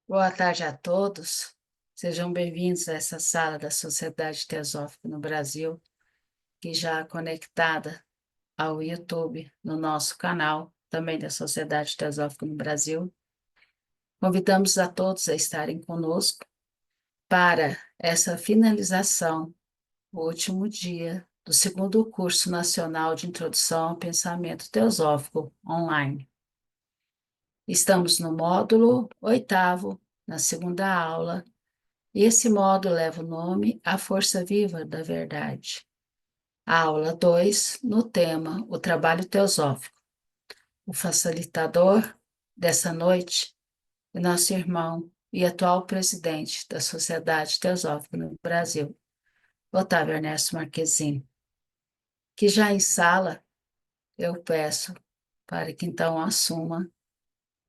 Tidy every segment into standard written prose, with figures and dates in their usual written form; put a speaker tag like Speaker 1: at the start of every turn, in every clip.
Speaker 1: Boa tarde a todos. Sejam bem-vindos a essa sala da Sociedade Teosófica no Brasil, que já é conectada ao YouTube, no nosso canal, também da Sociedade Teosófica no Brasil. Convidamos a todos a estarem conosco para essa finalização, o último dia do segundo curso nacional de Introdução ao Pensamento Teosófico online. Estamos no módulo 8º, na segunda aula. E esse módulo leva o nome A Força Viva da Verdade. A aula 2, no tema O Trabalho Teosófico. O facilitador dessa noite é nosso irmão e atual presidente da Sociedade Teosófica no Brasil, Otávio Ernesto Marquezine, que já em sala eu peço para que então assuma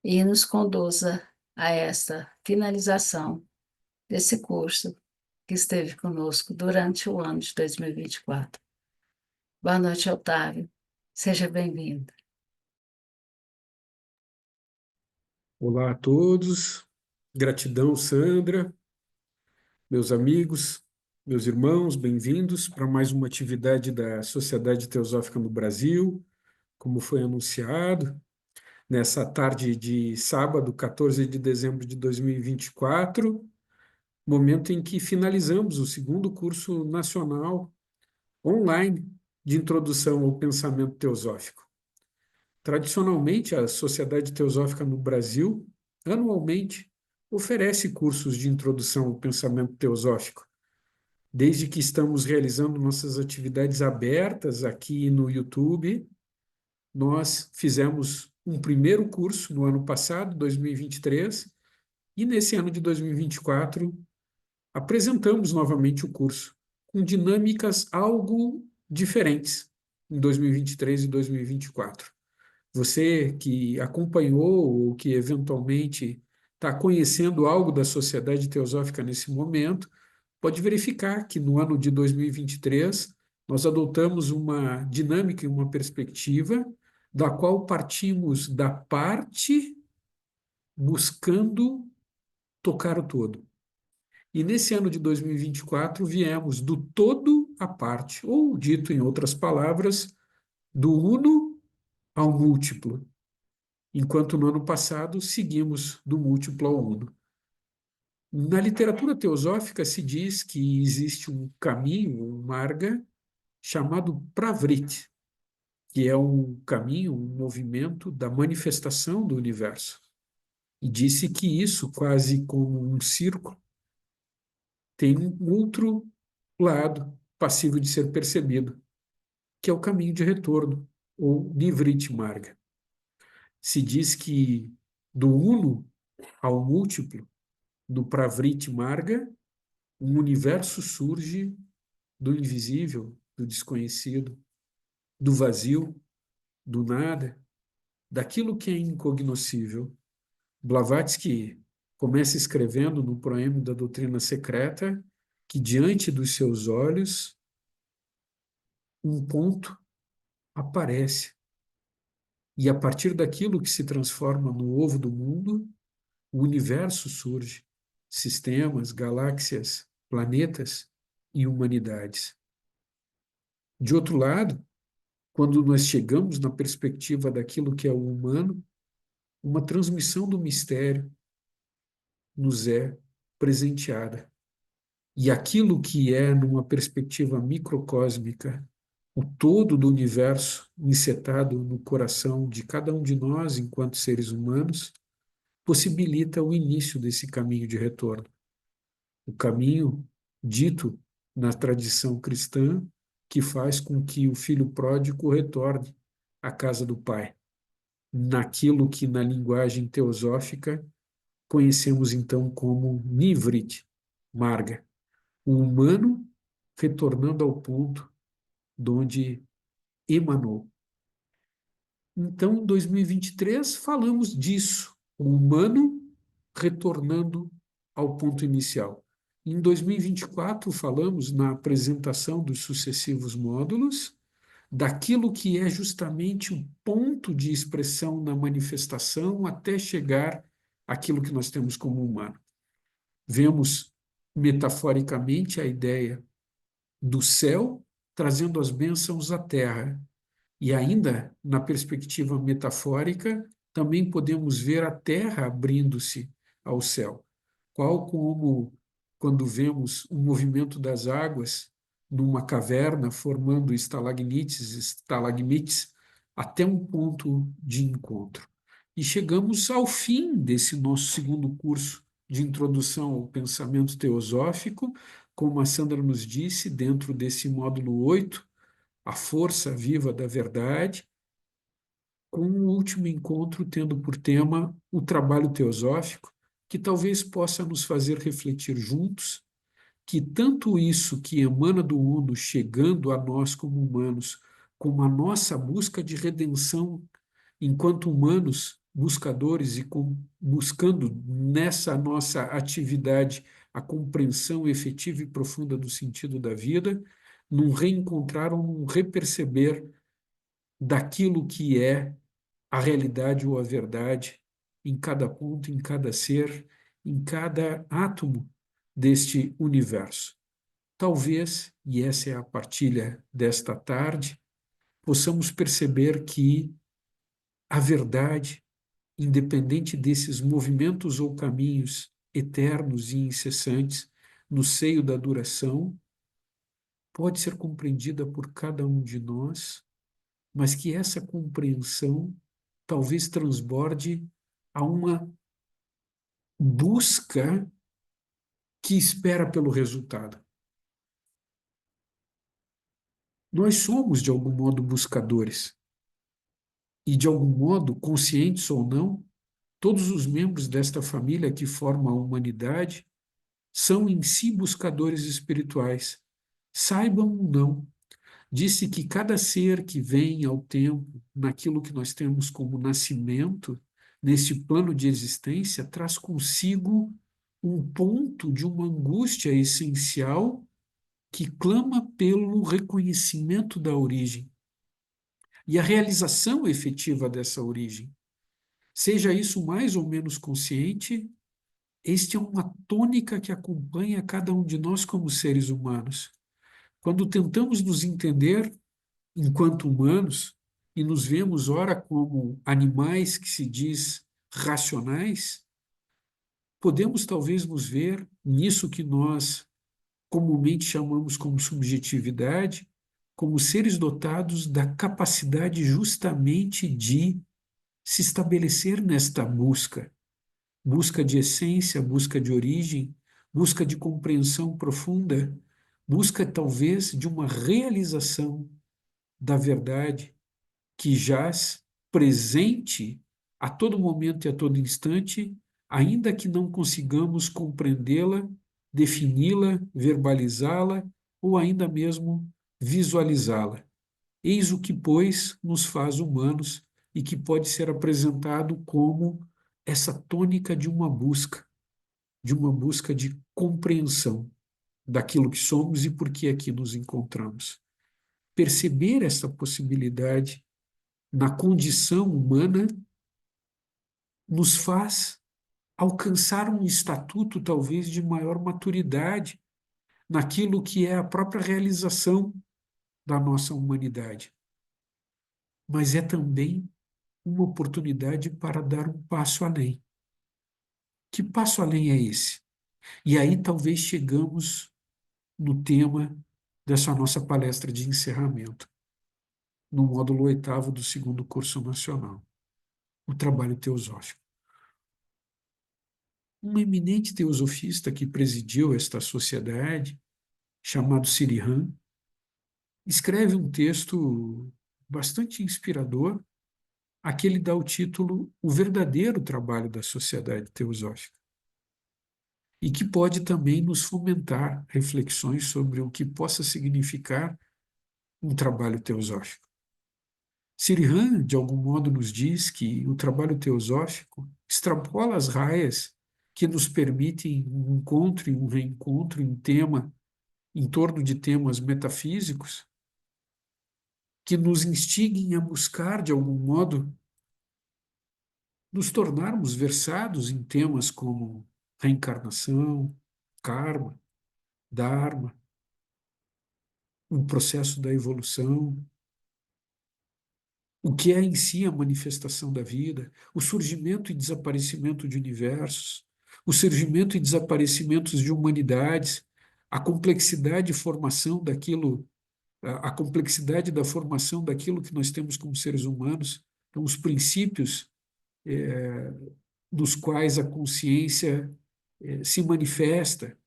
Speaker 1: e nos conduza a esta finalização desse curso que esteve conosco durante o ano de 2024. Boa noite, Otávio. Seja bem-vindo.
Speaker 2: Olá a todos, gratidão, Sandra, meus amigos, meus irmãos, bem-vindos para mais uma atividade da Sociedade Teosófica no Brasil, como foi anunciado, nessa tarde de sábado, 14 de dezembro de 2024, momento em que finalizamos o segundo curso nacional online de introdução ao pensamento teosófico. Tradicionalmente, a Sociedade Teosófica no Brasil, anualmente, oferece cursos de introdução ao pensamento teosófico. Desde que estamos realizando nossas atividades abertas aqui no YouTube, nós fizemos um primeiro curso no ano passado, 2023, e nesse ano de 2024 apresentamos novamente o curso, com dinâmicas algo diferentes em 2023 e 2024. Você que acompanhou ou que eventualmente está conhecendo algo da Sociedade Teosófica nesse momento, pode verificar que no ano de 2023 nós adotamos uma dinâmica e uma perspectiva da qual partimos da parte buscando tocar o todo. E nesse ano de 2024 viemos do todo à parte, ou dito em outras palavras, do uno ao múltiplo, enquanto no ano passado seguimos do múltiplo ao uno. Na literatura teosófica se diz que existe um caminho, um marga, chamado Pravrit, que é um caminho, um movimento da manifestação do universo. E disse que isso, quase como um círculo, tem um outro lado passível de ser percebido, que é o caminho de retorno, ou Nivrit Marga. Se diz que do uno ao múltiplo, do Pravrit Marga, um universo surge do invisível, do desconhecido, do vazio, do nada, daquilo que é incognoscível. Blavatsky começa escrevendo no Proêmio da Doutrina Secreta que diante dos seus olhos um ponto aparece e a partir daquilo que se transforma no ovo do mundo, o universo surge, sistemas, galáxias, planetas e humanidades. De outro lado, quando nós chegamos na perspectiva daquilo que é o humano, uma transmissão do mistério nos é presenteada. E aquilo que é, numa perspectiva microcósmica, o todo do universo insetado no coração de cada um de nós, enquanto seres humanos, possibilita o início desse caminho de retorno. O caminho dito na tradição cristã que faz com que o filho pródigo retorne à casa do pai, naquilo que na linguagem teosófica conhecemos então como Nivrit, Marga, o humano retornando ao ponto de onde emanou. Então, em 2023, falamos disso, o humano retornando ao ponto inicial. Em 2024, falamos na apresentação dos sucessivos módulos, daquilo que é justamente o ponto de expressão na manifestação até chegar aquilo que nós temos como humano. Vemos metaforicamente a ideia do céu trazendo as bênçãos à terra. E ainda, na perspectiva metafórica, também podemos ver a terra abrindo-se ao céu, qual como quando vemos o movimento das águas numa caverna formando estalagmites, estalagmites, até um ponto de encontro. E chegamos ao fim desse nosso segundo curso de introdução ao pensamento teosófico, como a Sandra nos disse, dentro desse módulo 8, a força viva da verdade, com o último encontro tendo por tema o trabalho teosófico, que talvez possa nos fazer refletir juntos que tanto isso que emana do Uno chegando a nós como humanos, como a nossa busca de redenção enquanto humanos buscadores e buscando nessa nossa atividade a compreensão efetiva e profunda do sentido da vida, num reencontrar ou num reperceber daquilo que é a realidade ou a verdade em cada ponto, em cada ser, em cada átomo deste universo. Talvez, e essa é a partilha desta tarde, possamos perceber que a verdade, independente desses movimentos ou caminhos eternos e incessantes no seio da duração, pode ser compreendida por cada um de nós, mas que essa compreensão talvez transborde a uma busca que espera pelo resultado. Nós somos, de algum modo, buscadores. E, de algum modo, conscientes ou não, todos os membros desta família que formam a humanidade são em si buscadores espirituais. Saibam ou não, disse que cada ser que vem ao tempo, naquilo que nós temos como nascimento, nesse plano de existência, traz consigo um ponto de uma angústia essencial que clama pelo reconhecimento da origem e a realização efetiva dessa origem. Seja isso mais ou menos consciente, este é uma tônica que acompanha cada um de nós como seres humanos. Quando tentamos nos entender enquanto humanos e nos vemos, ora, como animais que se diz racionais, podemos talvez nos ver nisso que nós comumente chamamos como subjetividade, como seres dotados da capacidade justamente de se estabelecer nesta busca, busca de essência, busca de origem, busca de compreensão profunda, busca talvez de uma realização da verdade que jaz presente a todo momento e a todo instante, ainda que não consigamos compreendê-la, defini-la, verbalizá-la ou ainda mesmo visualizá-la. Eis o que, pois, nos faz humanos e que pode ser apresentado como essa tônica de uma busca de compreensão daquilo que somos e por que aqui nos encontramos. Perceber essa possibilidade na condição humana nos faz alcançar um estatuto talvez de maior maturidade naquilo que é a própria realização da nossa humanidade. Mas é também uma oportunidade para dar um passo além. Que passo além é esse? E aí talvez chegamos no tema dessa nossa palestra de encerramento, no módulo 8º do segundo curso nacional, o trabalho teosófico. Um eminente teosofista que presidiu esta sociedade, chamado Sirihan, escreve um texto bastante inspirador, a que ele dá o título O Verdadeiro Trabalho da Sociedade Teosófica, e que pode também nos fomentar reflexões sobre o que possa significar um trabalho teosófico. Sirihan, de algum modo, nos diz que o trabalho teosófico extrapola as raias que nos permitem um encontro e um reencontro em torno de temas metafísicos, que nos instiguem a buscar, de algum modo, nos tornarmos versados em temas como reencarnação, karma, dharma, o processo da evolução, o que é em si a manifestação da vida, o surgimento e desaparecimento de universos, o surgimento e desaparecimentos de humanidades, a complexidade e formação daquilo, a complexidade da formação daquilo que nós temos como seres humanos, então os princípios dos quais a consciência se manifesta,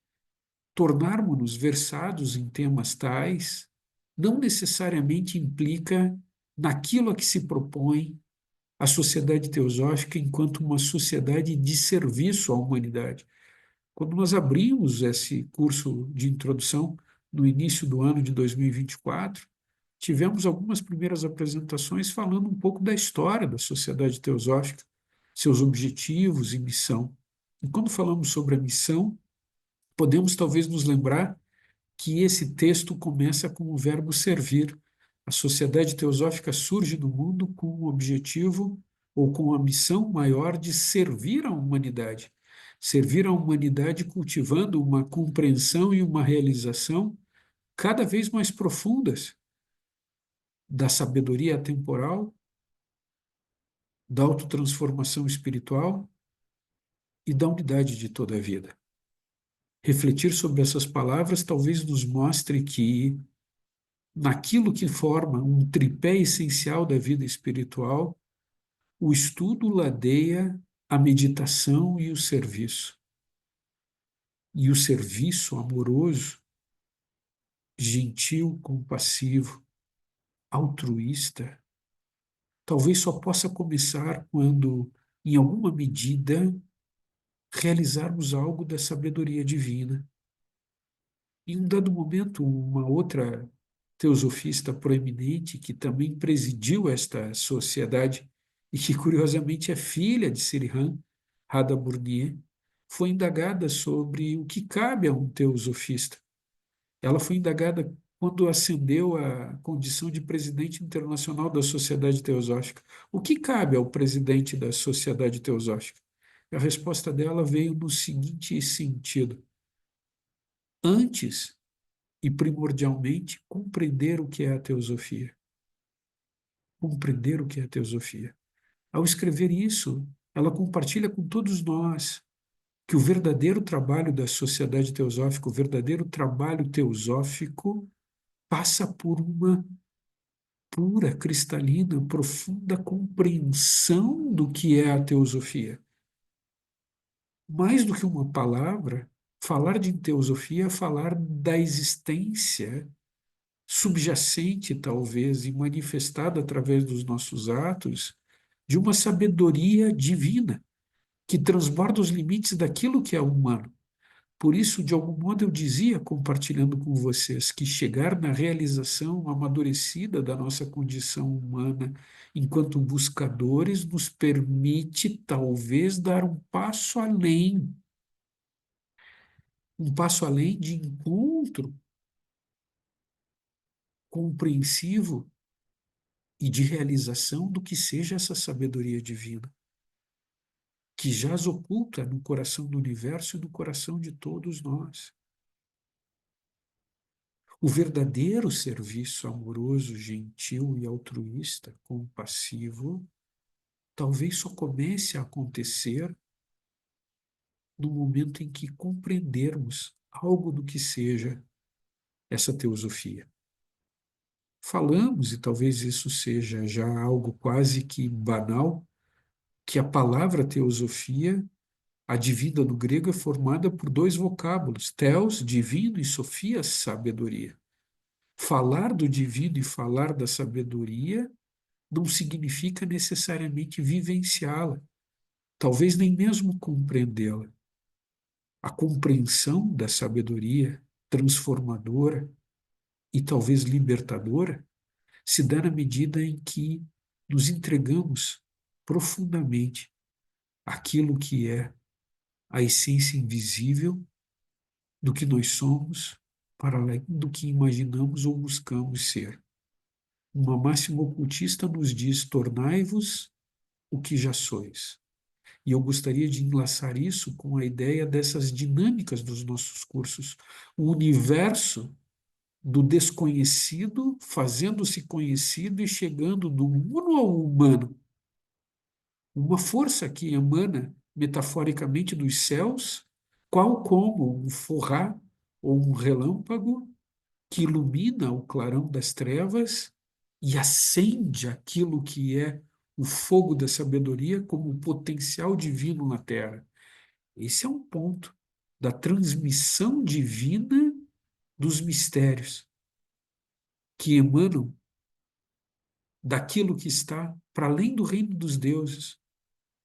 Speaker 2: tornarmos-nos versados em temas tais, não necessariamente implica naquilo a que se propõe a sociedade teosófica enquanto uma sociedade de serviço à humanidade. Quando nós abrimos esse curso de introdução no início do ano de 2024, tivemos algumas primeiras apresentações falando um pouco da história da sociedade teosófica, seus objetivos e missão. E quando falamos sobre a missão, podemos talvez nos lembrar que esse texto começa com o verbo servir. A sociedade teosófica surge no mundo com o objetivo ou com a missão maior de servir a humanidade. Servir a humanidade cultivando uma compreensão e uma realização cada vez mais profundas da sabedoria atemporal, da autotransformação espiritual e da unidade de toda a vida. Refletir sobre essas palavras talvez nos mostre que, naquilo que forma um tripé essencial da vida espiritual, o estudo ladeia a meditação e o serviço. E o serviço amoroso, gentil, compassivo, altruísta, talvez só possa começar quando, em alguma medida, realizarmos algo da sabedoria divina. Em um dado momento, uma outra teosofista proeminente que também presidiu esta sociedade e que, curiosamente, é filha de Sirhan, Radha Burnier, foi indagada sobre o que cabe a um teosofista. Ela foi indagada quando ascendeu à condição de presidente internacional da Sociedade Teosófica. O que cabe ao presidente da Sociedade Teosófica? A resposta dela veio no seguinte sentido: antes e primordialmente compreender o que é a teosofia. Compreender o que é a teosofia. Ao escrever isso, ela compartilha com todos nós que o verdadeiro trabalho da sociedade teosófica, o verdadeiro trabalho teosófico, passa por uma pura, cristalina, profunda compreensão do que é a teosofia. Mais do que uma palavra, falar de teosofia é falar da existência subjacente, talvez, e manifestada através dos nossos atos, de uma sabedoria divina que transborda os limites daquilo que é humano. Por isso, de algum modo, eu dizia, compartilhando com vocês, que chegar na realização amadurecida da nossa condição humana enquanto buscadores nos permite, talvez, dar um passo além de encontro compreensivo e de realização do que seja essa sabedoria divina, que jaz oculta no coração do universo e no coração de todos nós. O verdadeiro serviço amoroso, gentil e altruísta, compassivo, talvez só comece a acontecer no momento em que compreendermos algo do que seja essa teosofia. Falamos, e talvez isso seja já algo quase que banal, que a palavra teosofia, advinda do grego, é formada por dois vocábulos: theos, divino, e sofia, sabedoria. Falar do divino e falar da sabedoria não significa necessariamente vivenciá-la, talvez nem mesmo compreendê-la. A compreensão da sabedoria transformadora e talvez libertadora se dá na medida em que nos entregamos profundamente àquilo que é a essência invisível do que nós somos, para além do que imaginamos ou buscamos ser. Uma máxima ocultista nos diz: tornai-vos o que já sois. E eu gostaria de enlaçar isso com a ideia dessas dinâmicas dos nossos cursos. O universo do desconhecido fazendo-se conhecido e chegando do uno ao humano. Uma força que emana metaforicamente dos céus, qual como um forrá ou um relâmpago que ilumina o clarão das trevas e acende aquilo que é o fogo da sabedoria como um potencial divino na Terra. Esse é um ponto da transmissão divina dos mistérios que emanam daquilo que está para além do reino dos deuses,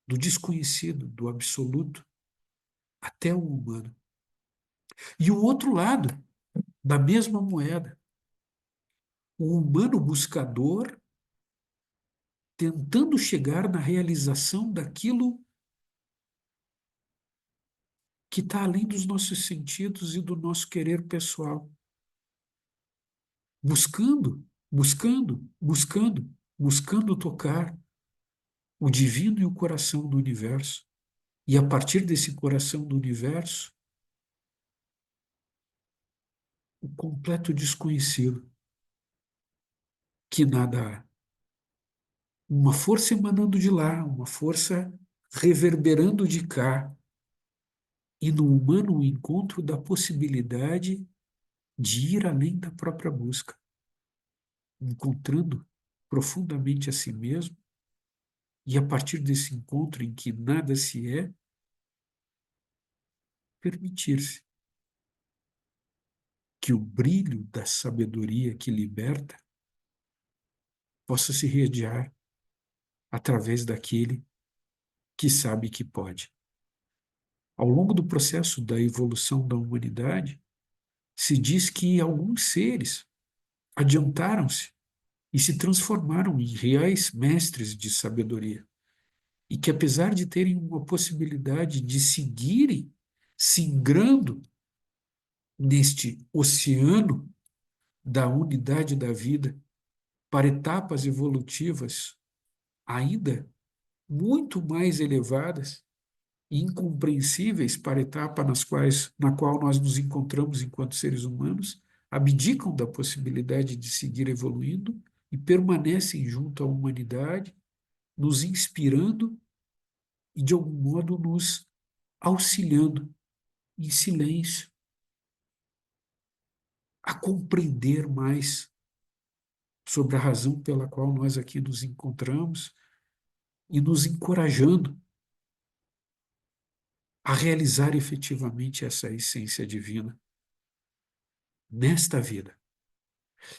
Speaker 2: do desconhecido, do absoluto, até o humano. E o outro lado da mesma moeda, o humano buscador tentando chegar na realização daquilo que está além dos nossos sentidos e do nosso querer pessoal. Buscando, buscando, buscando, buscando tocar o divino e o coração do universo. E a partir desse coração do universo, o completo desconhecido, que nada há. Uma força emanando de lá, uma força reverberando de cá, e no humano o encontro da possibilidade de ir além da própria busca, encontrando profundamente a si mesmo, e a partir desse encontro em que nada se é, permitir-se que o brilho da sabedoria que liberta possa se irradiar através daquele que sabe que pode. Ao longo do processo da evolução da humanidade, se diz que alguns seres adiantaram-se e se transformaram em reais mestres de sabedoria. E que, apesar de terem uma possibilidade de seguirem singrando neste oceano da unidade da vida para etapas evolutivas ainda muito mais elevadas e incompreensíveis para a etapa na qual nós nos encontramos enquanto seres humanos, abdicam da possibilidade de seguir evoluindo e permanecem junto à humanidade, nos inspirando e, de algum modo, nos auxiliando em silêncio a compreender mais sobre a razão pela qual nós aqui nos encontramos e nos encorajando a realizar efetivamente essa essência divina nesta vida.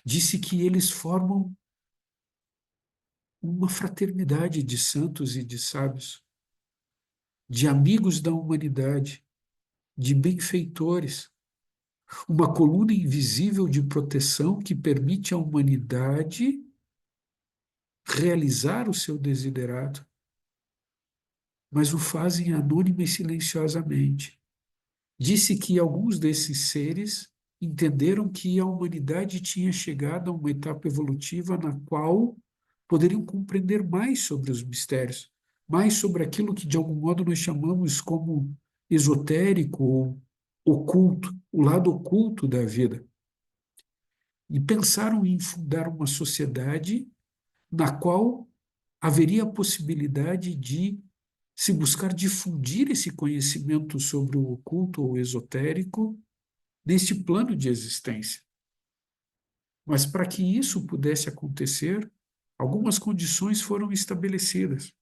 Speaker 2: Disse que eles formam uma fraternidade de santos e de sábios, de amigos da humanidade, de benfeitores, uma coluna invisível de proteção que permite à humanidade realizar o seu desiderato, mas o fazem anônima e silenciosamente. Disse que alguns desses seres entenderam que a humanidade tinha chegado a uma etapa evolutiva na qual poderiam compreender mais sobre os mistérios, mais sobre aquilo que de algum modo nós chamamos como esotérico ou oculto, o lado oculto da vida. E pensaram em fundar uma sociedade na qual haveria a possibilidade de se buscar difundir esse conhecimento sobre o oculto ou esotérico neste plano de existência. Mas para que isso pudesse acontecer, algumas condições foram estabelecidas.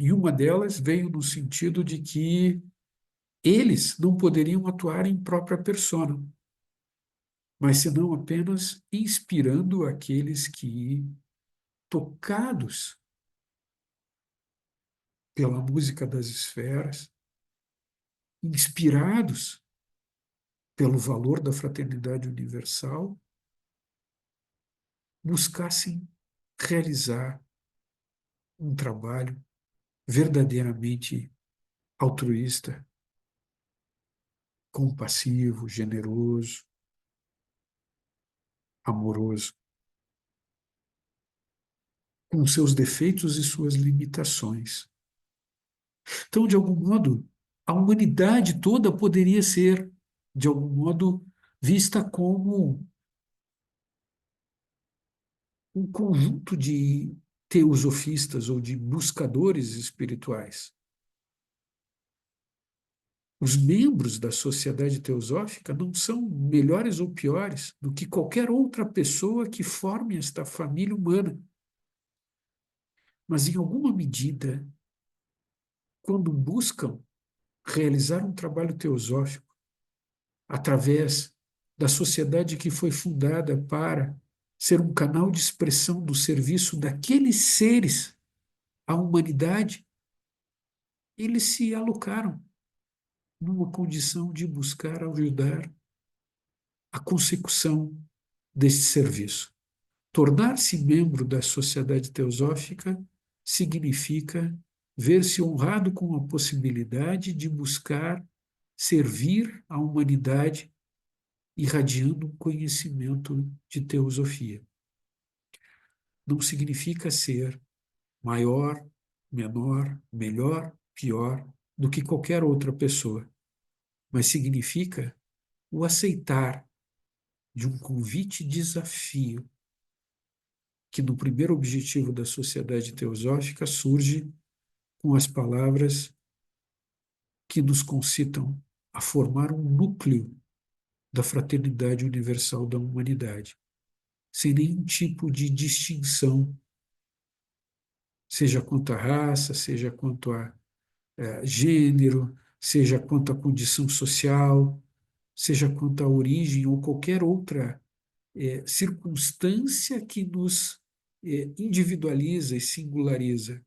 Speaker 2: E uma delas veio no sentido de que eles não poderiam atuar em própria persona, mas senão apenas inspirando aqueles que, tocados pela música das esferas, inspirados pelo valor da fraternidade universal, buscassem realizar um trabalho verdadeiramente altruísta, compassivo, generoso, amoroso, com seus defeitos e suas limitações, Então, de algum modo, a humanidade toda poderia ser, de algum modo, vista como um conjunto de teosofistas ou de buscadores espirituais. Os membros da sociedade teosófica não são melhores ou piores do que qualquer outra pessoa que forme esta família humana. Mas, em alguma medida, quando buscam realizar um trabalho teosófico através da sociedade que foi fundada para ser um canal de expressão do serviço daqueles seres à humanidade, eles se alocaram numa condição de buscar ajudar a consecução deste serviço. Tornar-se membro da sociedade teosófica significa ver-se honrado com a possibilidade de buscar servir a humanidade irradiando um conhecimento de teosofia. Não significa ser maior, menor, melhor, pior do que qualquer outra pessoa, mas significa o aceitar de um convite e desafio que no primeiro objetivo da sociedade teosófica surge com as palavras que nos concitam a formar um núcleo da fraternidade universal da humanidade, sem nenhum tipo de distinção, seja quanto à raça, seja quanto a gênero, seja quanto à condição social, seja quanto à origem ou qualquer outra circunstância que nos individualiza e singulariza.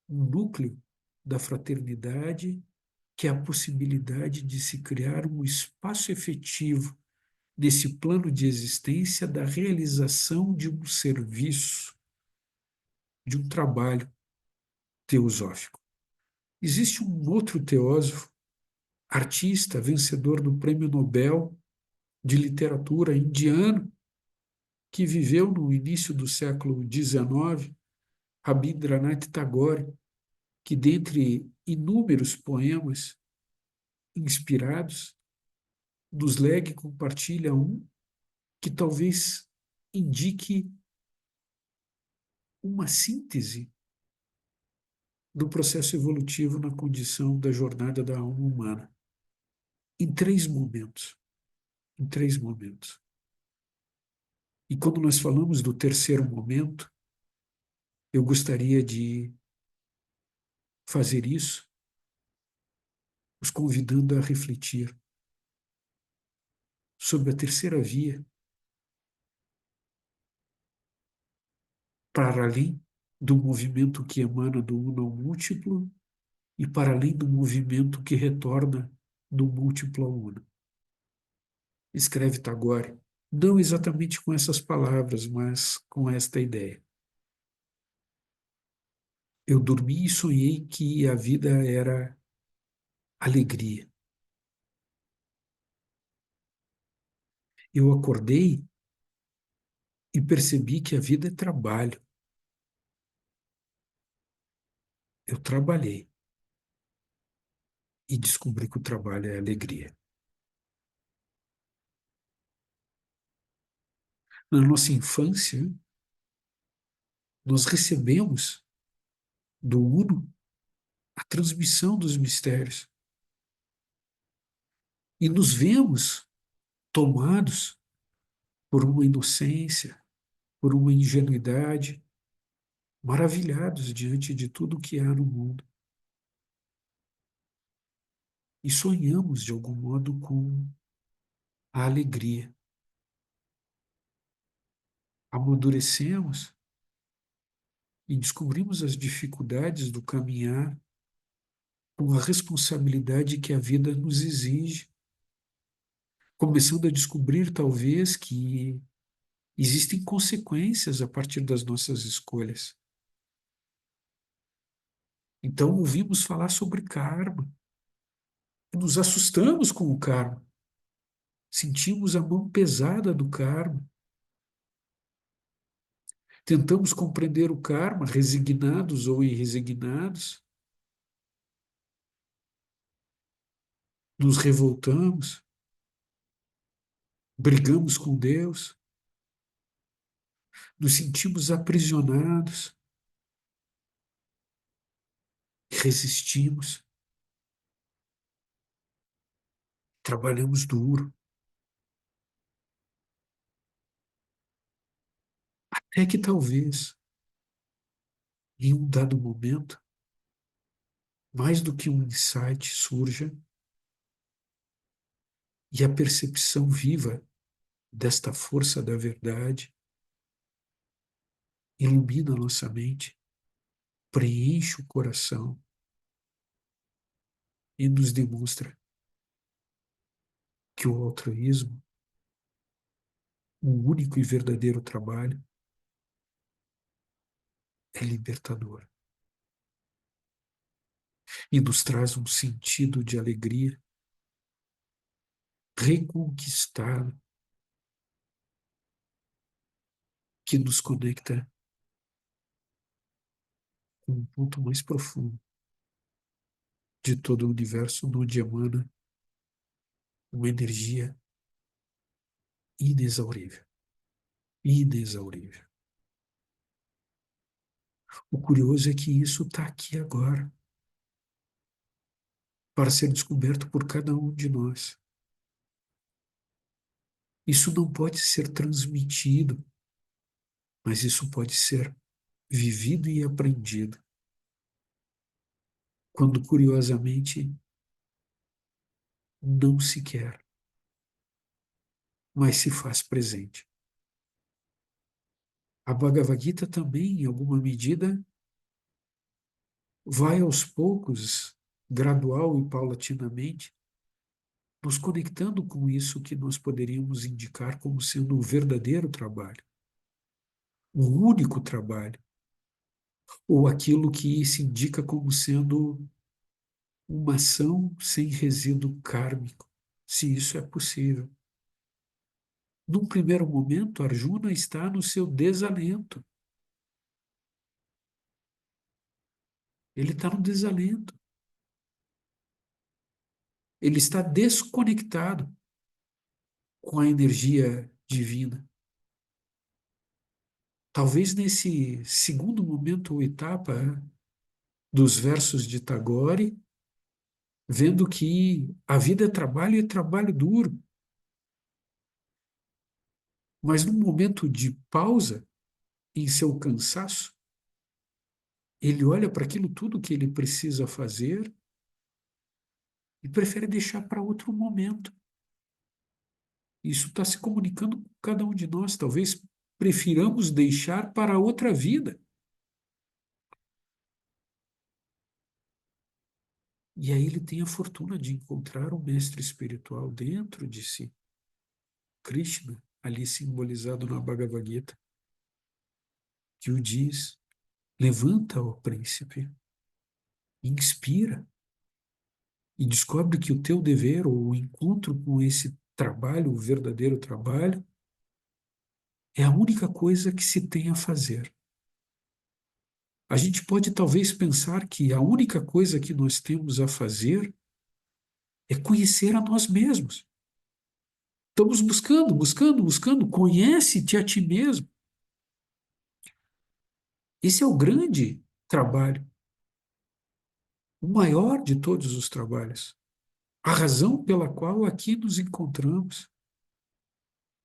Speaker 2: Um núcleo da fraternidade que é a possibilidade de se criar um espaço efetivo nesse plano de existência da realização de um serviço, de um trabalho teosófico. Existe um outro teósofo, artista, vencedor do Prêmio Nobel de Literatura indiano, que viveu no início do século XIX, Rabindranath Tagore, que dentre inúmeros poemas inspirados, nos lega e compartilha um que talvez indique uma síntese do processo evolutivo na condição da jornada da alma humana, em três momentos. Em três momentos. E quando nós falamos do terceiro momento, eu gostaria de fazer isso, os convidando a refletir sobre a terceira via, para além do movimento que emana do uno ao múltiplo e para além do movimento que retorna do múltiplo ao uno. Escreve Tagore, não exatamente com essas palavras, mas com esta ideia. Eu dormi e sonhei que a vida era alegria. Eu acordei e percebi que a vida é trabalho. Eu trabalhei e descobri que o trabalho é alegria. Na nossa infância, nós recebemos do Uno a transmissão dos mistérios e nos vemos tomados por uma inocência, por uma ingenuidade, maravilhados diante de tudo o que há no mundo. E sonhamos, de algum modo, com a alegria. Amadurecemos e descobrimos as dificuldades do caminhar com a responsabilidade que a vida nos exige, começando a descobrir, talvez, que existem consequências a partir das nossas escolhas. Então, ouvimos falar sobre karma, nos assustamos com o karma, sentimos a mão pesada do karma, tentamos compreender o karma, resignados ou irresignados, nos revoltamos, brigamos com Deus, nos sentimos aprisionados, resistimos, trabalhamos duro, até que talvez, em um dado momento, mais do que um insight surja e a percepção viva desta força da verdade ilumina a nossa mente, preenche o coração e nos demonstra que o altruísmo, o único e verdadeiro trabalho, é libertador e nos traz um sentido de alegria reconquistado que nos conecta com um ponto mais profundo de todo o universo, onde emana uma energia inexaurível. Inexaurível. O curioso é que isso está aqui agora, para ser descoberto por cada um de nós. Isso não pode ser transmitido, mas isso pode ser vivido e aprendido, quando curiosamente não se quer, mas se faz presente. A Bhagavad Gita também, em alguma medida, vai aos poucos, gradual e paulatinamente, nos conectando com isso que nós poderíamos indicar como sendo o verdadeiro trabalho, o único trabalho, ou aquilo que se indica como sendo uma ação sem resíduo kármico, se isso é possível. Num primeiro momento, Arjuna está no seu desalento. Ele está no desalento. Ele está desconectado com a energia divina. Talvez nesse segundo momento ou etapa dos versos de Tagore, vendo que a vida é trabalho e é trabalho duro. Mas num momento de pausa em seu cansaço, ele olha para aquilo tudo que ele precisa fazer e prefere deixar para outro momento. Isso está se comunicando com cada um de nós. Talvez prefiramos deixar para outra vida. E aí ele tem a fortuna de encontrar um mestre espiritual dentro de si. Krishna, ali simbolizado na Bhagavad Gita, que o diz: levanta, ó príncipe, inspira e descobre que o teu dever, ou o encontro com esse trabalho, o verdadeiro trabalho, é a única coisa que se tem a fazer. A gente pode talvez pensar que a única coisa que nós temos a fazer é conhecer a nós mesmos. Estamos buscando, buscando, buscando. Conhece-te a ti mesmo. Esse é o grande trabalho, o maior de todos os trabalhos. A razão pela qual aqui nos encontramos.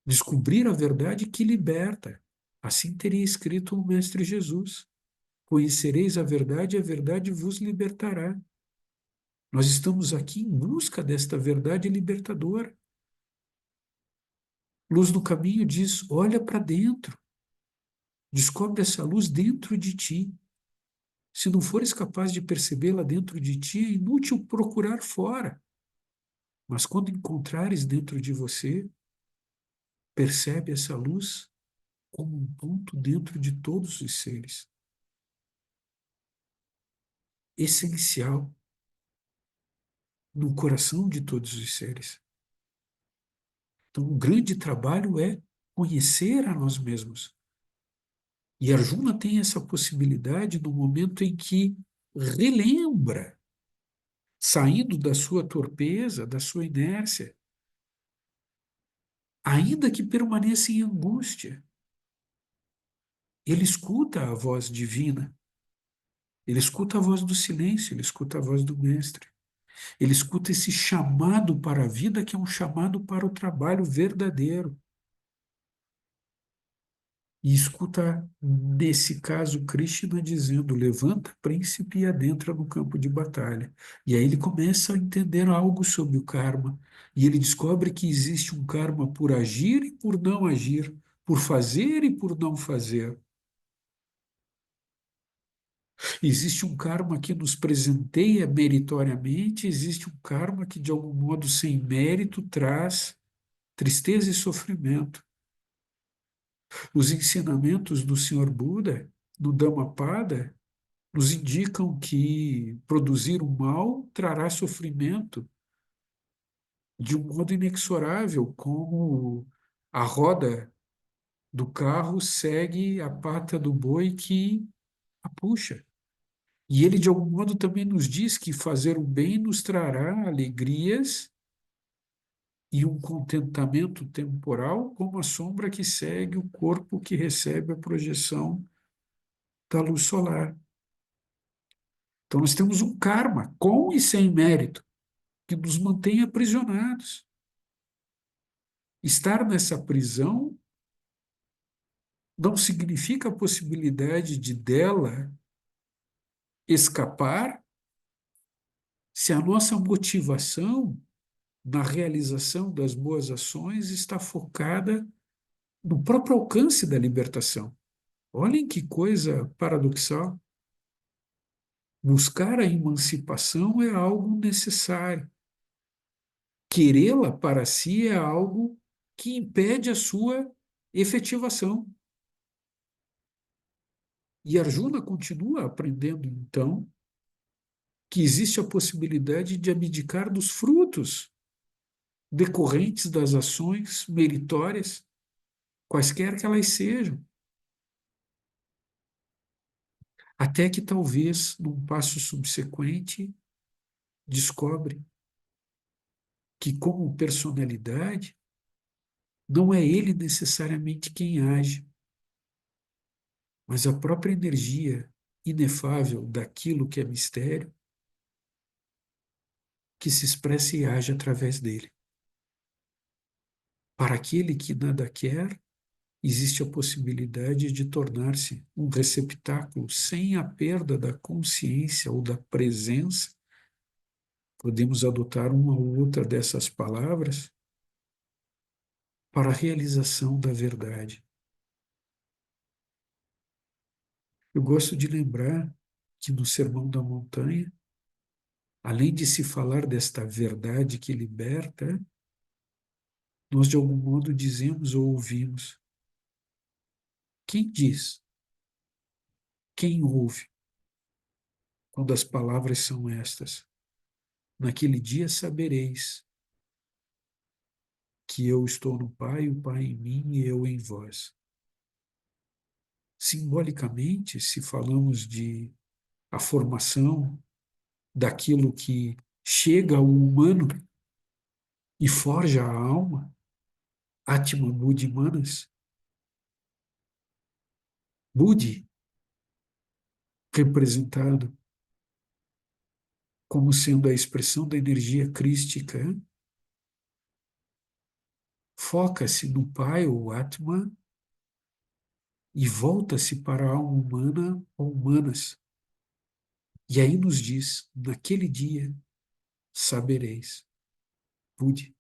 Speaker 2: Descobrir a verdade que liberta. Assim teria escrito o Mestre Jesus. Conhecereis a verdade e a verdade vos libertará. Nós estamos aqui em busca desta verdade libertadora. Luz do Caminho diz: olha para dentro. Descobre essa luz dentro de ti. Se não fores capaz de percebê-la dentro de ti, é inútil procurar fora. Mas quando encontrares dentro de você, percebe essa luz como um ponto dentro de todos os seres. Essencial no coração de todos os seres. Então, o grande trabalho é conhecer a nós mesmos. E Arjuna tem essa possibilidade no momento em que relembra, saindo da sua torpeza, da sua inércia, ainda que permaneça em angústia. Ele escuta a voz divina, ele escuta a voz do silêncio, ele escuta a voz do Mestre. Ele escuta esse chamado para a vida, que é um chamado para o trabalho verdadeiro. E escuta, nesse caso, Krishna dizendo: levanta, príncipe, e adentra no campo de batalha. E aí ele começa a entender algo sobre o karma. E ele descobre que existe um karma por agir e por não agir, por fazer e por não fazer. Existe um karma que nos presenteia meritoriamente, existe um karma que, de algum modo, sem mérito, traz tristeza e sofrimento. Os ensinamentos do Senhor Buda, no Dhammapada, nos indicam que produzir o mal trará sofrimento de um modo inexorável, como a roda do carro segue a pata do boi que a puxa. E ele, de algum modo, também nos diz que fazer o bem nos trará alegrias e um contentamento temporal, como a sombra que segue o corpo que recebe a projeção da luz solar. Então, nós temos um karma, com e sem mérito, que nos mantém aprisionados. Estar nessa prisão não significa a possibilidade de dela escapar se a nossa motivação na realização das boas ações está focada no próprio alcance da libertação. Olhem que coisa paradoxal. Buscar a emancipação é algo necessário. Querê-la para si é algo que impede a sua efetivação. E Arjuna continua aprendendo, então, que existe a possibilidade de abdicar dos frutos decorrentes das ações meritórias, quaisquer que elas sejam, até que talvez, num passo subsequente, descobre que, como personalidade, não é ele necessariamente quem age, mas a própria energia inefável daquilo que é mistério, que se expressa e age através dele. Para aquele que nada quer, existe a possibilidade de tornar-se um receptáculo sem a perda da consciência ou da presença. Podemos adotar uma ou outra dessas palavras para a realização da verdade. Eu gosto de lembrar que no Sermão da Montanha, além de se falar desta verdade que liberta, nós de algum modo dizemos ou ouvimos: quem diz? Quem ouve? Quando as palavras são estas: naquele dia sabereis que eu estou no Pai, o Pai em mim e eu em vós. Simbolicamente, se falamos de a formação daquilo que chega ao humano e forja a alma, Atma Buddhi Manas, Buddhi, representado como sendo a expressão da energia crística, foca-se no Pai ou Atma e volta-se para a alma humana ou humanas. E aí nos diz: naquele dia sabereis, Buddhi,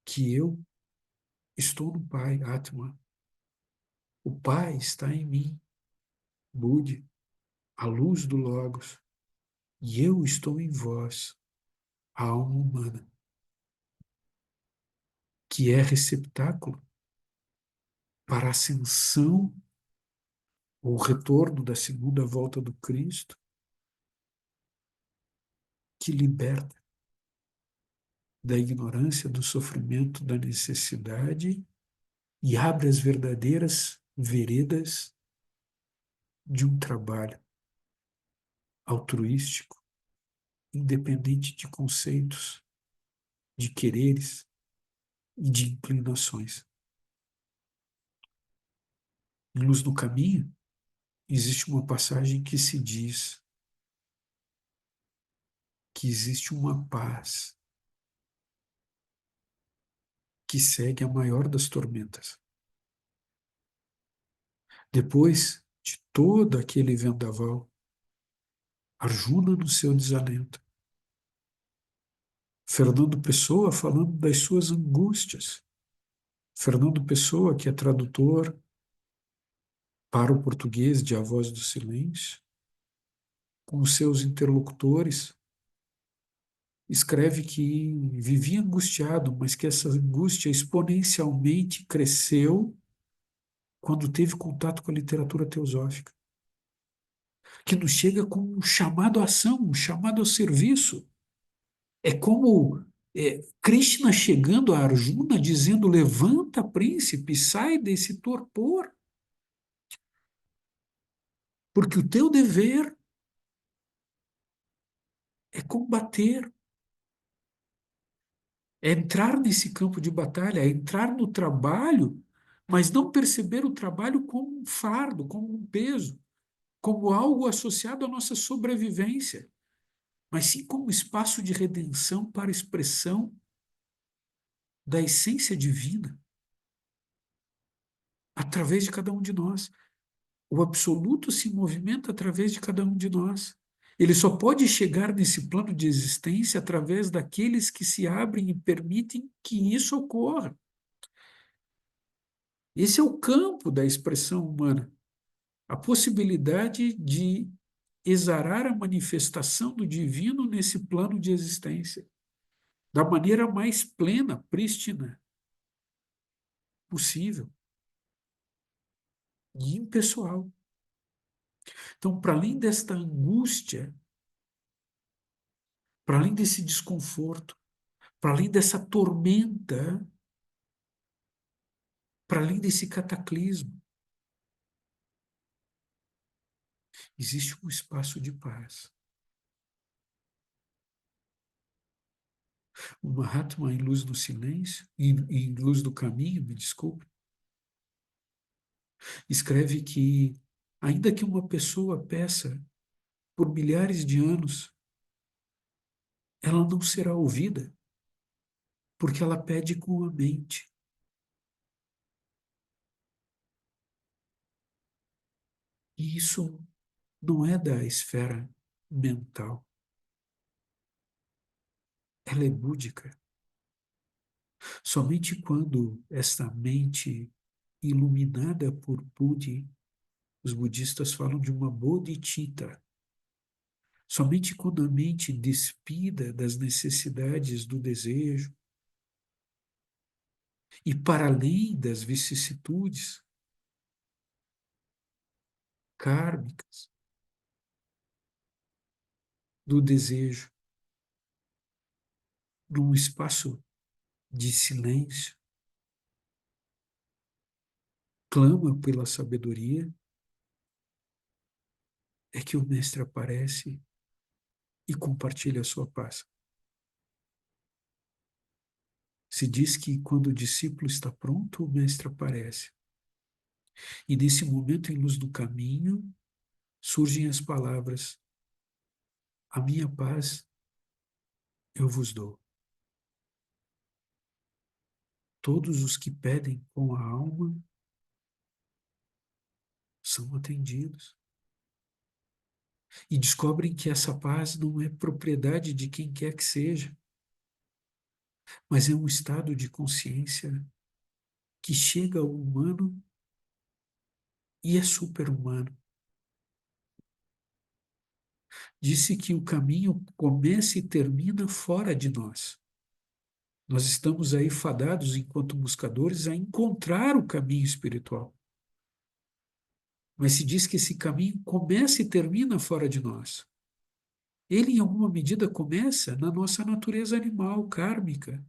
Speaker 2: que eu estou no Pai, Atma. O Pai está em mim, Buddhi, a luz do Logos. E eu estou em vós, a alma humana, que é receptáculo para a ascensão ou retorno da segunda volta do Cristo, que liberta da ignorância, do sofrimento, da necessidade e abre as verdadeiras veredas de um trabalho altruístico, independente de conceitos, de quereres e de inclinações. Em Luz no Caminho, existe uma passagem que se diz que existe uma paz que segue a maior das tormentas. Depois de todo aquele vendaval, Arjuna no seu desalento, Fernando Pessoa falando das suas angústias, Fernando Pessoa, que é tradutor para o português de A Voz do Silêncio, com os seus interlocutores, escreve que vivia angustiado, mas que essa angústia exponencialmente cresceu quando teve contato com a literatura teosófica, que nos chega com um chamado à ação, um chamado ao serviço. É como Krishna chegando a Arjuna dizendo: levanta, príncipe, sai desse torpor, porque o teu dever é combater, é entrar nesse campo de batalha, é entrar no trabalho, mas não perceber o trabalho como um fardo, como um peso, como algo associado à nossa sobrevivência, mas sim como espaço de redenção para a expressão da essência divina através de cada um de nós. O absoluto se movimenta através de cada um de nós. Ele só pode chegar nesse plano de existência através daqueles que se abrem e permitem que isso ocorra. Esse é o campo da expressão humana. A possibilidade de exarar a manifestação do divino nesse plano de existência, da maneira mais plena, prístina possível e impessoal. Então, para além desta angústia, para além desse desconforto, para além dessa tormenta, para além desse cataclismo, existe um espaço de paz. O Mahatma, em Luz do Silêncio, em Luz do Caminho, me desculpe, escreve que, ainda que uma pessoa peça por milhares de anos, ela não será ouvida, porque ela pede com a mente. E isso não é da esfera mental, ela é búdica. Somente quando esta mente iluminada por Budi, os budistas falam de uma bodhicitta, somente quando a mente despida das necessidades do desejo e para além das vicissitudes kármicas do desejo, num espaço de silêncio, clama pela sabedoria, é que o mestre aparece e compartilha a sua paz. Se diz que quando o discípulo está pronto, o mestre aparece. E nesse momento, em Luz do Caminho, surgem as palavras: a minha paz eu vos dou. Todos os que pedem com a alma são atendidos. E descobrem que essa paz não é propriedade de quem quer que seja, mas é um estado de consciência que chega ao humano e é super-humano. Disse que o caminho começa e termina fora de nós. Nós estamos aí fadados, enquanto buscadores, a encontrar o caminho espiritual. Mas se diz que esse caminho começa e termina fora de nós. Ele, em alguma medida, começa na nossa natureza animal, kármica.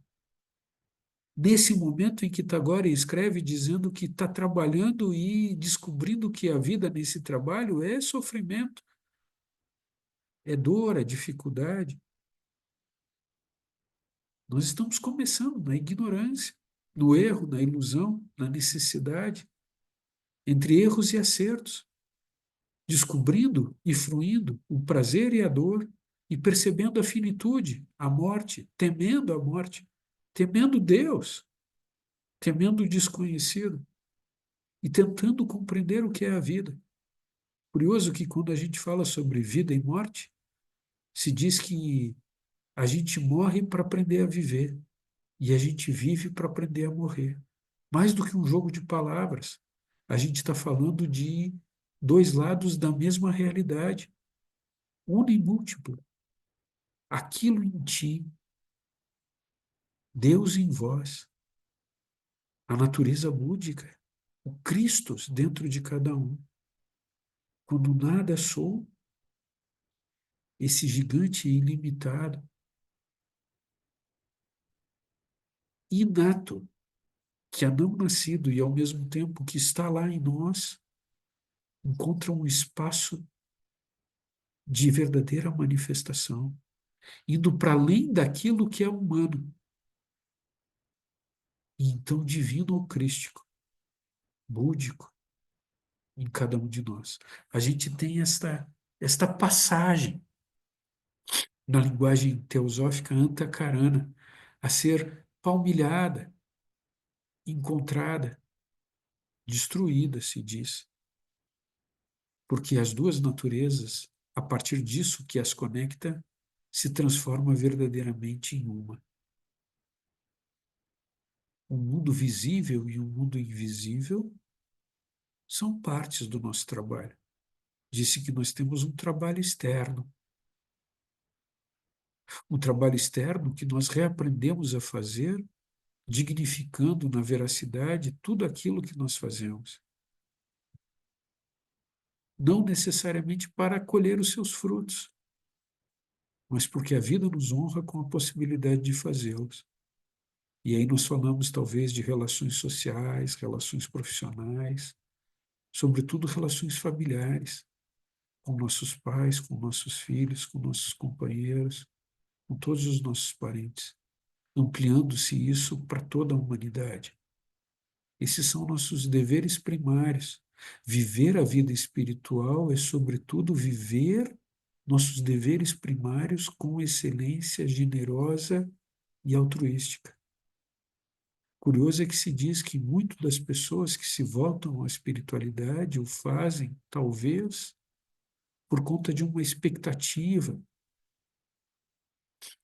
Speaker 2: Nesse momento em que Tagore escreve dizendo que está trabalhando e descobrindo que a vida nesse trabalho é sofrimento, é dor, é dificuldade. Nós estamos começando na ignorância, no erro, na ilusão, na necessidade, entre erros e acertos, descobrindo e fruindo o prazer e a dor, e percebendo a finitude, a morte, temendo Deus, temendo o desconhecido e tentando compreender o que é a vida. Curioso que quando a gente fala sobre vida e morte, se diz que a gente morre para aprender a viver e a gente vive para aprender a morrer. Mais do que um jogo de palavras, a gente está falando de dois lados da mesma realidade, uno e múltiplo. Aquilo em ti, Deus em vós, a natureza búdica, o Cristo dentro de cada um. Quando nada sou, esse gigante ilimitado, inato, que é não nascido e ao mesmo tempo que está lá em nós, encontra um espaço de verdadeira manifestação, indo para além daquilo que é humano, e então divino ou crístico, búdico, em cada um de nós. A gente tem esta passagem na linguagem teosófica antacarana a ser palmilhada, encontrada, destruída, se diz, porque as duas naturezas, a partir disso que as conecta, se transforma verdadeiramente em uma. O mundo visível e o mundo invisível são partes do nosso trabalho. Disse que nós temos um trabalho externo que nós reaprendemos a fazer, dignificando na veracidade tudo aquilo que nós fazemos. Não necessariamente para colher os seus frutos, mas porque a vida nos honra com a possibilidade de fazê-los. E aí nós falamos talvez de relações sociais, relações profissionais, sobretudo relações familiares, com nossos pais, com nossos filhos, com nossos companheiros, com todos os nossos parentes, ampliando-se isso para toda a humanidade. Esses são nossos deveres primários. Viver a vida espiritual é, sobretudo, viver nossos deveres primários com excelência generosa e altruística. Curioso é que se diz que muitas das pessoas que se voltam à espiritualidade o fazem, talvez, por conta de uma expectativa,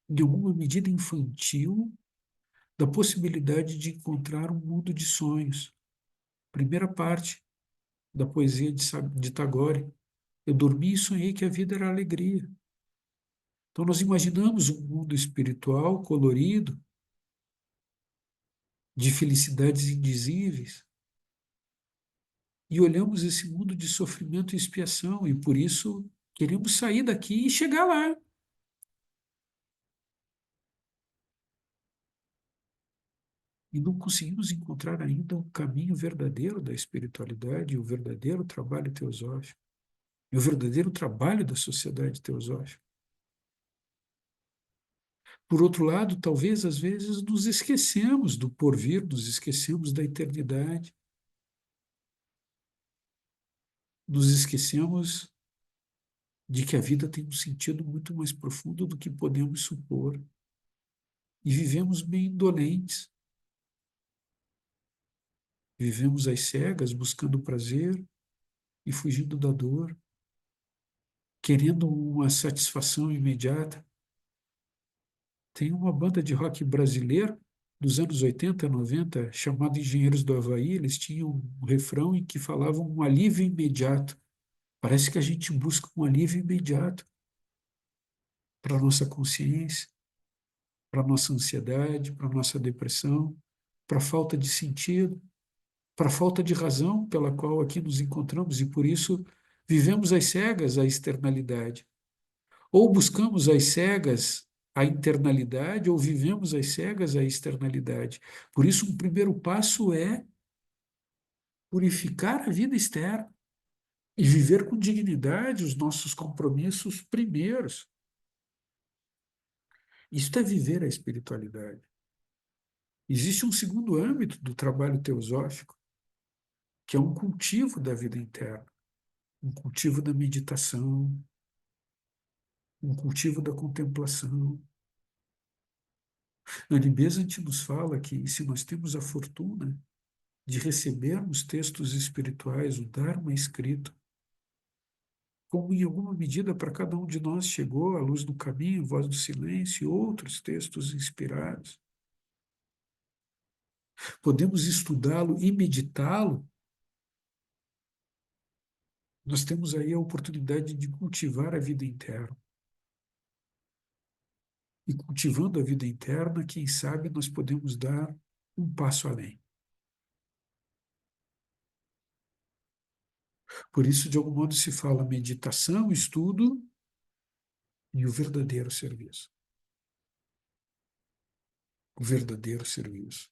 Speaker 2: de alguma medida infantil, da possibilidade de encontrar um mundo de sonhos. Primeira parte da poesia de Tagore. Eu dormi e sonhei que a vida era alegria. Então nós imaginamos um mundo espiritual colorido, de felicidades indizíveis, e olhamos esse mundo de sofrimento e expiação, e por isso queremos sair daqui e chegar lá. E não conseguimos encontrar ainda o caminho verdadeiro da espiritualidade, o verdadeiro trabalho teosófico, e o verdadeiro trabalho da sociedade teosófica. Por outro lado, talvez às vezes nos esquecemos do porvir, nos esquecemos da eternidade, nos esquecemos de que a vida tem um sentido muito mais profundo do que podemos supor. E vivemos meio indolentes, vivemos às cegas, buscando prazer e fugindo da dor, querendo uma satisfação imediata. Tem uma banda de rock brasileiro dos anos 80, 90, chamada Engenheiros do Havaí. Eles tinham um refrão em que falavam um alívio imediato. Parece que a gente busca um alívio imediato para a nossa consciência, para a nossa ansiedade, para a nossa depressão, para a falta de sentido, para a falta de razão pela qual aqui nos encontramos e por isso vivemos às cegas a externalidade. Ou buscamos às cegas a internalidade, ou vivemos às cegas a externalidade. Por isso, um primeiro passo é purificar a vida externa e viver com dignidade os nossos compromissos primeiros. Isto é viver a espiritualidade. Existe um segundo âmbito do trabalho teosófico, que é um cultivo da vida interna, um cultivo da meditação, um cultivo da contemplação. Annie Besant nos fala que se nós temos a fortuna de recebermos textos espirituais, o Dharma escrito, como em alguma medida para cada um de nós chegou a luz do caminho, voz do silêncio e outros textos inspirados, podemos estudá-lo e meditá-lo, nós temos aí a oportunidade de cultivar a vida interna. E cultivando a vida interna, quem sabe nós podemos dar um passo além. Por isso, de algum modo, se fala meditação, estudo e o verdadeiro serviço. O verdadeiro serviço.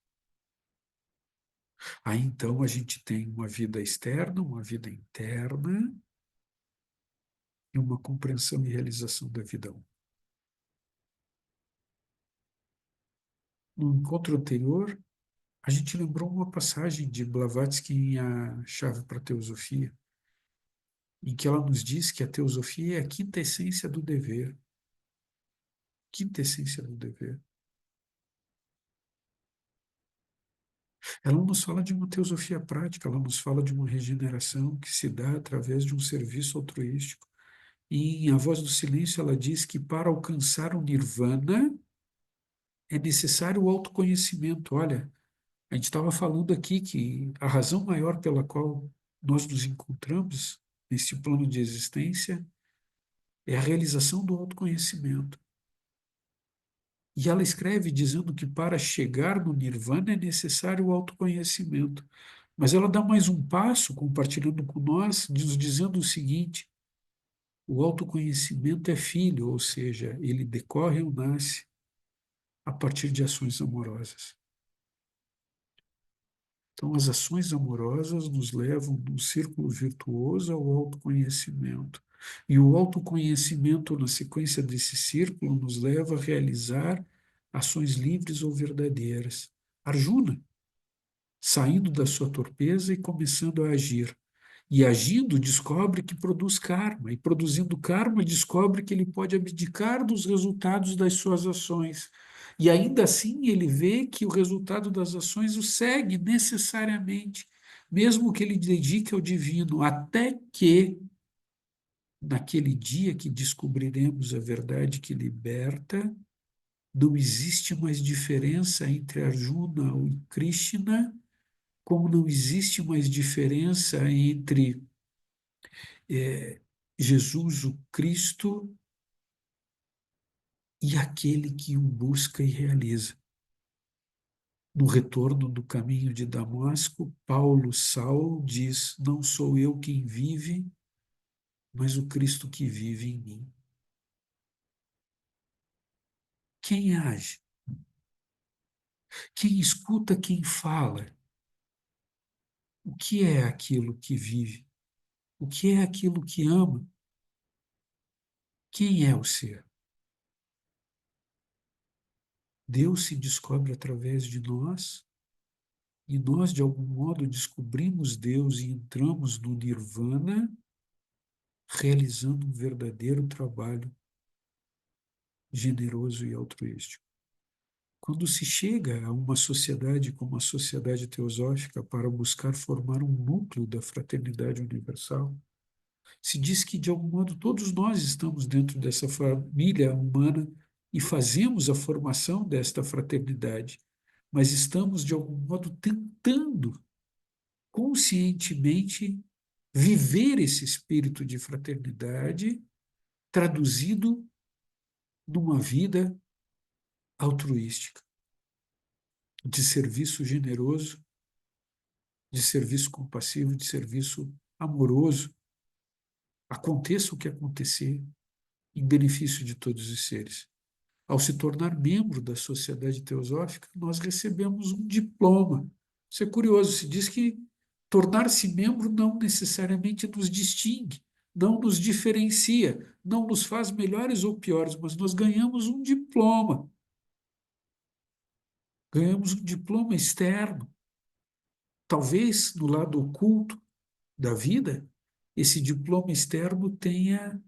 Speaker 2: Aí então a gente tem uma vida externa, uma vida interna e uma compreensão e realização da vida. No encontro anterior, a gente lembrou uma passagem de Blavatsky em A Chave para a Teosofia, em que ela nos diz que a teosofia é a quinta essência do dever. Quinta essência do dever. Ela não nos fala de uma teosofia prática, ela nos fala de uma regeneração que se dá através de um serviço altruístico. E em A Voz do Silêncio ela diz que para alcançar o nirvana é necessário o autoconhecimento. Olha, a gente estava falando aqui que a razão maior pela qual nós nos encontramos nesse plano de existência é a realização do autoconhecimento. E ela escreve dizendo que para chegar no nirvana é necessário o autoconhecimento. Mas ela dá mais um passo, compartilhando com nós, nos dizendo o seguinte: o autoconhecimento é filho, ou seja, ele decorre ou nasce a partir de ações amorosas. Então, as ações amorosas nos levam num círculo virtuoso ao autoconhecimento. E o autoconhecimento, na sequência desse círculo, nos leva a realizar ações livres ou verdadeiras. Arjuna, saindo da sua torpeza e começando a agir. E agindo, descobre que produz karma. E produzindo karma, descobre que ele pode abdicar dos resultados das suas ações. E ainda assim, ele vê que o resultado das ações o segue necessariamente, mesmo que ele dedique ao divino, até que, naquele dia que descobriremos a verdade que liberta, não existe mais diferença entre Arjuna e Krishna, como não existe mais diferença entre Jesus, o Cristo, e aquele que o busca e realiza. No retorno do caminho de Damasco, Paulo Saulo diz: não sou eu quem vive, mas o Cristo que vive em mim. Quem age? Quem escuta quem fala? O que é aquilo que vive? O que é aquilo que ama? Quem é o ser? Deus se descobre através de nós e nós, de algum modo, descobrimos Deus e entramos no nirvana, realizando um verdadeiro trabalho generoso e altruístico. Quando se chega a uma sociedade como a sociedade teosófica para buscar formar um núcleo da fraternidade universal, se diz que, de algum modo, todos nós estamos dentro dessa família humana e fazemos a formação desta fraternidade, mas estamos, de algum modo, tentando conscientemente viver esse espírito de fraternidade traduzido numa vida altruística, de serviço generoso, de serviço compassivo, de serviço amoroso. Aconteça o que acontecer, em benefício de todos os seres. Ao se tornar membro da sociedade teosófica, nós recebemos um diploma. Isso é curioso, se diz que tornar-se membro não necessariamente nos distingue, não nos diferencia, não nos faz melhores ou piores, mas nós ganhamos um diploma. Ganhamos um diploma externo. Talvez no lado oculto da vida, esse diploma externo tenha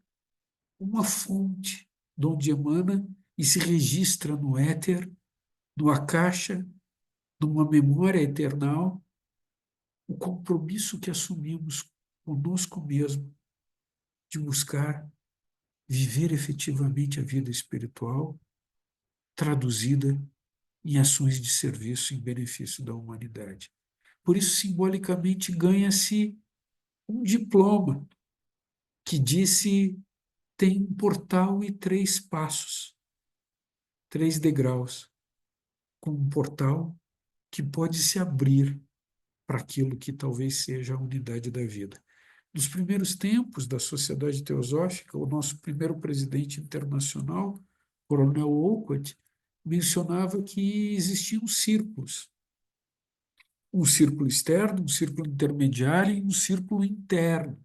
Speaker 2: uma fonte de onde emana e se registra no éter, numa caixa, numa memória eternal, o compromisso que assumimos conosco mesmo de buscar viver efetivamente a vida espiritual, traduzida em ações de serviço em benefício da humanidade. Por isso, simbolicamente, ganha-se um diploma que disse tem um portal e 3 passos, 3 degraus, com um portal que pode se abrir para aquilo que talvez seja a unidade da vida. Nos primeiros tempos da Sociedade Teosófica, o nosso primeiro presidente internacional, Coronel Olcott, mencionava que existiam círculos. Um círculo externo, um círculo intermediário e um círculo interno.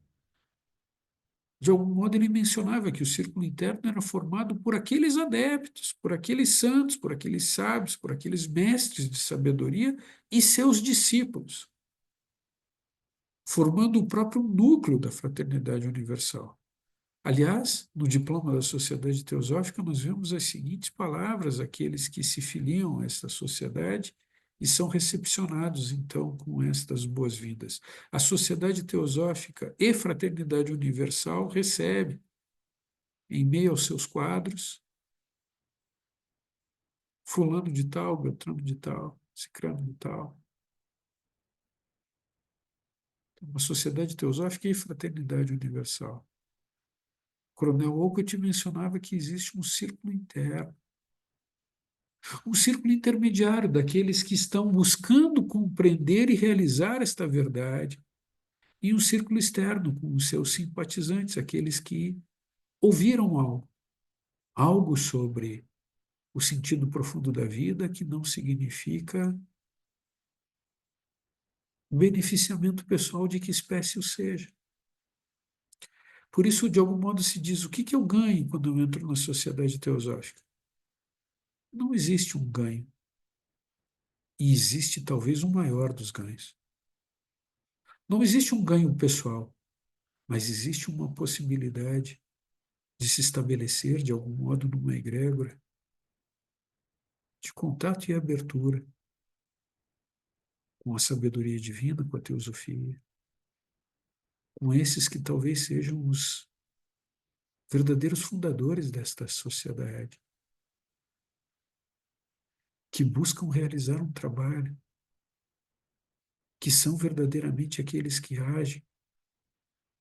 Speaker 2: De algum modo, ele mencionava que o círculo interno era formado por aqueles adeptos, por aqueles santos, por aqueles sábios, por aqueles mestres de sabedoria e seus discípulos, formando o próprio núcleo da fraternidade universal. Aliás, no diploma da Sociedade Teosófica, nós vemos as seguintes palavras àqueles que se filiam a esta sociedade e são recepcionados, então, com estas boas-vindas. A Sociedade Teosófica e Fraternidade Universal recebe, em meio aos seus quadros, fulano de tal, beltrano de tal, cicrano de tal. Uma sociedade teosófica e fraternidade universal. Coronel Olcott mencionava que existe um círculo interno, um círculo intermediário daqueles que estão buscando compreender e realizar esta verdade, e um círculo externo com os seus simpatizantes, aqueles que ouviram algo sobre o sentido profundo da vida, que não significa beneficiamento pessoal de que espécie o seja. Por isso, de algum modo, se diz: o que eu ganho quando eu entro na sociedade teosófica? Não existe um ganho. E existe talvez um maior dos ganhos. Não existe um ganho pessoal, mas existe uma possibilidade de se estabelecer, de algum modo, numa egrégora de contato e abertura com a sabedoria divina, com a teosofia, com esses que talvez sejam os verdadeiros fundadores desta sociedade, que buscam realizar um trabalho, que são verdadeiramente aqueles que agem,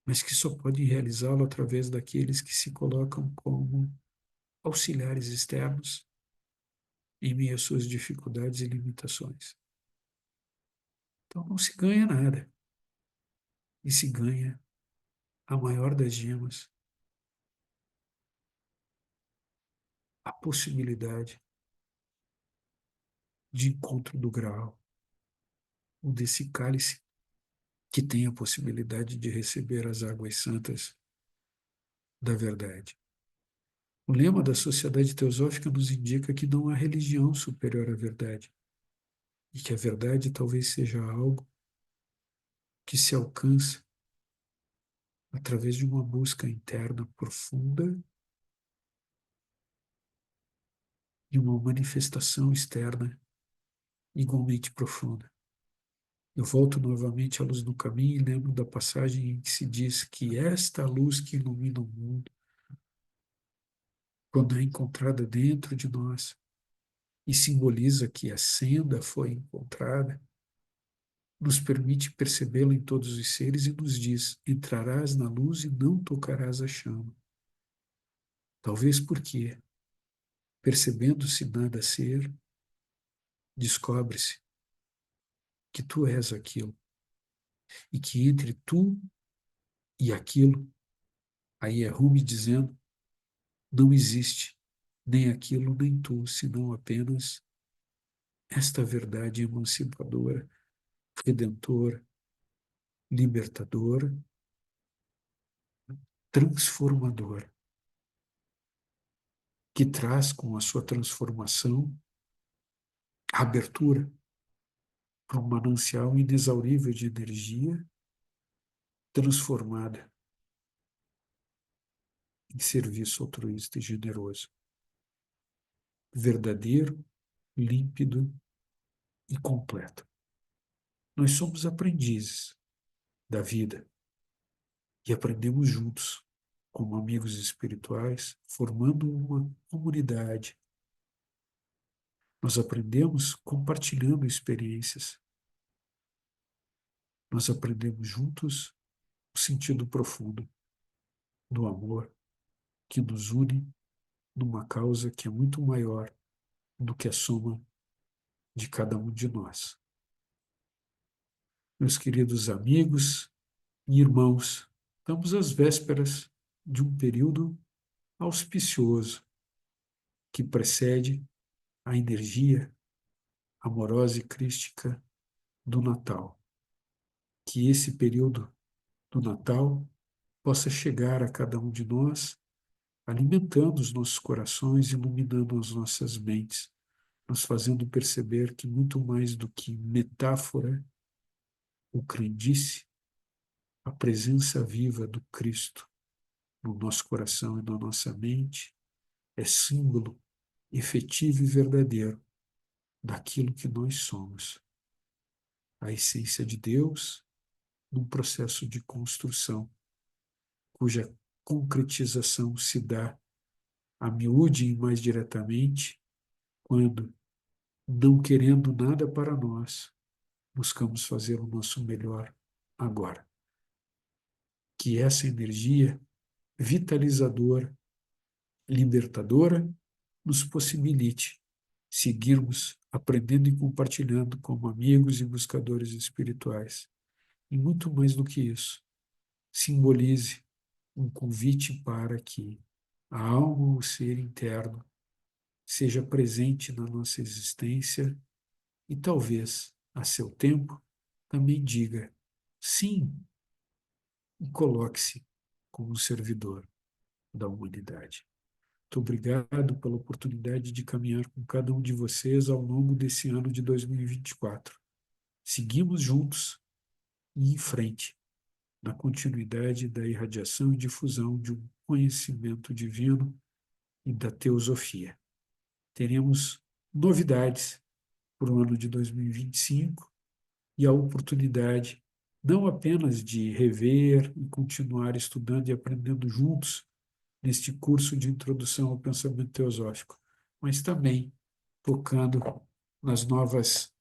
Speaker 2: mas que só podem realizá-lo através daqueles que se colocam como auxiliares externos em meio às suas dificuldades e limitações. Então não se ganha nada, e se ganha a maior das gemas, a possibilidade de encontro do grau, ou desse cálice que tem a possibilidade de receber as águas santas da verdade. O lema da Sociedade Teosófica nos indica que não há religião superior à verdade, e que a verdade talvez seja algo que se alcança através de uma busca interna profunda e uma manifestação externa igualmente profunda. Eu volto novamente à luz do caminho e lembro da passagem em que se diz que esta luz que ilumina o mundo, quando é encontrada dentro de nós e simboliza que a senda foi encontrada, nos permite percebê-la em todos os seres e nos diz: entrarás na luz e não tocarás a chama. Talvez porque, percebendo-se nada ser, descobre-se que tu és aquilo e que entre tu e aquilo, aí é Rumi dizendo, não existe nem aquilo nem tu, senão apenas esta verdade emancipadora, redentora, libertadora, transformador, que traz com a sua transformação a abertura para um manancial inexaurível de energia transformada em serviço altruísta e generoso, verdadeiro, límpido e completo. Nós somos aprendizes da vida e aprendemos juntos, como amigos espirituais, formando uma comunidade. Nós aprendemos compartilhando experiências. Nós aprendemos juntos o sentido profundo do amor que nos une numa causa que é muito maior do que a soma de cada um de nós. Meus queridos amigos e irmãos, estamos às vésperas de um período auspicioso que precede a energia amorosa e crística do Natal. Que esse período do Natal possa chegar a cada um de nós, alimentando os nossos corações, iluminando as nossas mentes, nos fazendo perceber que muito mais do que metáfora ou crendice, a presença viva do Cristo no nosso coração e na nossa mente é símbolo efetivo e verdadeiro daquilo que nós somos. A essência de Deus num processo de construção, cuja concretização se dá a miúde e mais diretamente quando, não querendo nada para nós, buscamos fazer o nosso melhor agora. Que essa energia vitalizadora, libertadora, nos possibilite seguirmos aprendendo e compartilhando como amigos e buscadores espirituais. E muito mais do que isso, simbolize um convite para que a alma, o ser interno, seja presente na nossa existência e talvez, a seu tempo, também diga sim e coloque-se como um servidor da humanidade. Muito obrigado pela oportunidade de caminhar com cada um de vocês ao longo desse ano de 2024. Seguimos juntos e em frente, na continuidade da irradiação e difusão de um conhecimento divino e da teosofia. Teremos novidades para o ano de 2025 e a oportunidade não apenas de rever e continuar estudando e aprendendo juntos neste curso de introdução ao pensamento teosófico, mas também tocando nas novas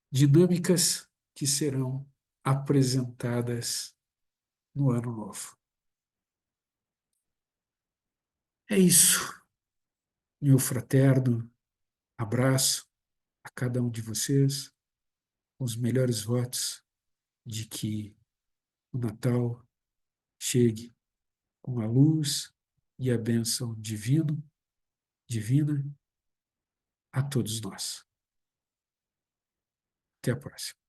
Speaker 2: dinâmicas que serão apresentadas no ano novo. É isso. Meu fraterno abraço a cada um de vocês, com os melhores votos de que o Natal chegue com a luz e a bênção divina a todos nós. Até a próxima.